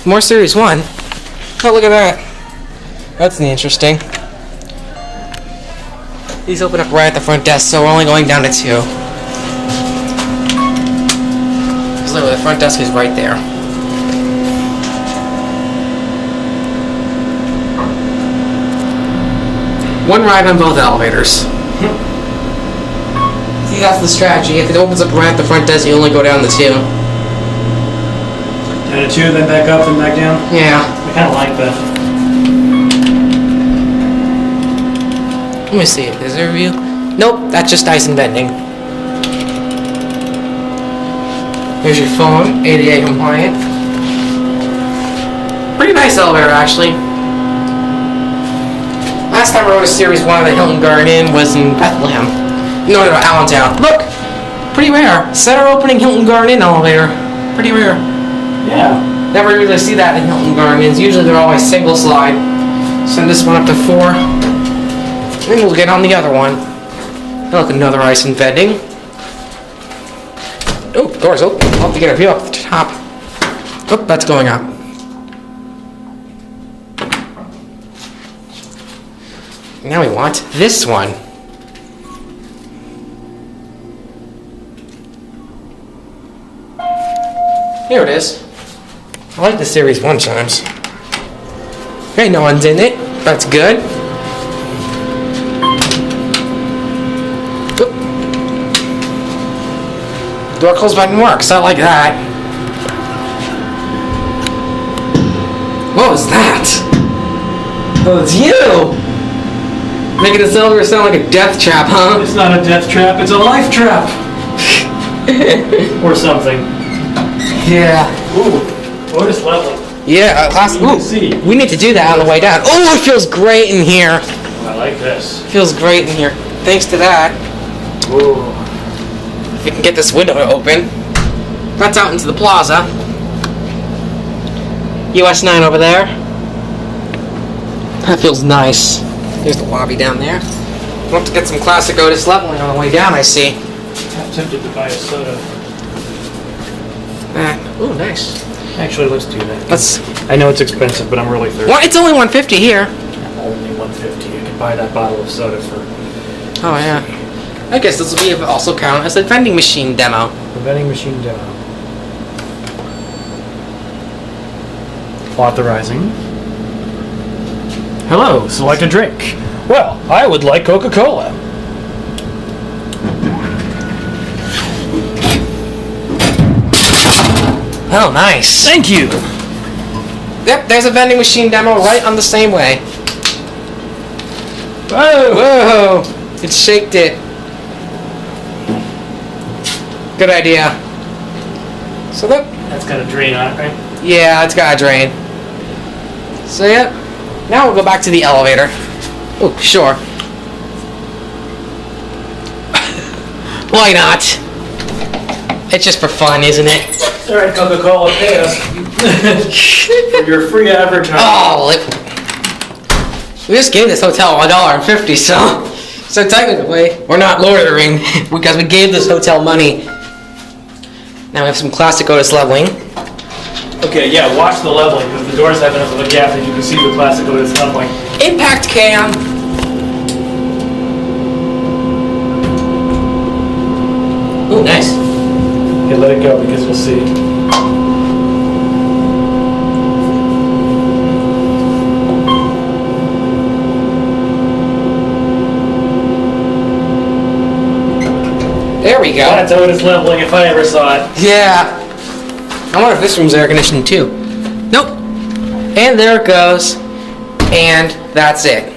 More Series 1. Oh, look at that. That's interesting. These open up right at the front desk, so we're only going down to 2. Because literally, the front desk is right there. One ride on both elevators. See, that's the strategy. If it opens up right at the front desk, you only go down to 2. Down to 2, then back up, then back down? Yeah. I kind of like that. Let me see. Is there a view? Nope, that's just ice and vending. Here's your phone, ADA compliant. Pretty nice elevator, actually. Last time I rode a Series 1 of the Hilton Garden Inn was in Bethlehem. No, Allentown. Look! Pretty rare. Center opening Hilton Garden Inn elevator. Pretty rare. Yeah. Never really see that in Hilton Garden Inns. Usually they're always single slide. Send this one up to 4. Then we'll get on the other one. Look, another ice and vending. Oh, door's open. I'll have to get a view up the top. Oh, that's going up. Now we want this one. Here it is. I like the Series 1 chimes. Okay, no one's in it. That's good. Oop. Door close button works. I like that. What was that? Oh, it's you! Making this elevator sound like a death trap, huh? It's not a death trap, it's a life trap! Or something. Yeah. Ooh, Otis leveling. Yeah, we need to do that on the way down. Oh, it feels great in here. Oh, I like this. Feels great in here. Thanks to that. Ooh. If we can get this window to open. That's out into the plaza. US 9 over there. That feels nice. There's the lobby down there. We'll have to get some classic Otis leveling on the way down, I see. I'm tempted to buy a soda. Ooh, nice. Actually, let's do that. Let's. I know it's expensive, but I'm really thirsty. Well, it's only $150 here. Only $150. You can buy that bottle of soda for. Oh yeah. I guess this will be also count as a vending machine demo. The vending machine demo. Authorizing. Hello, select a drink. Well, I would like Coca-Cola. Oh, nice. Thank you. Yep, there's a vending machine demo right on the same way. Whoa! Whoa! It shaked it. Good idea. So look. That's got a drain on it, right? Yeah, it's got a drain. So yep. Now we'll go back to the elevator. Oh, sure. Why not? It's just for fun, isn't it? Alright, Coca-Cola, pay us. For your free advertising. Oh, we just gave this hotel $1.50, so technically we're not loitering because we gave this hotel money. Now we have some classic Otis leveling. Okay, yeah, watch the leveling because the doors have enough of a gap that you can see the classic Otis leveling. Impact cam. Ooh, nice. Okay, let it go because we'll see. There we go. That's Otis leveling if I ever saw it. Yeah. I wonder if this room's air conditioned too. Nope. And there it goes. And that's it.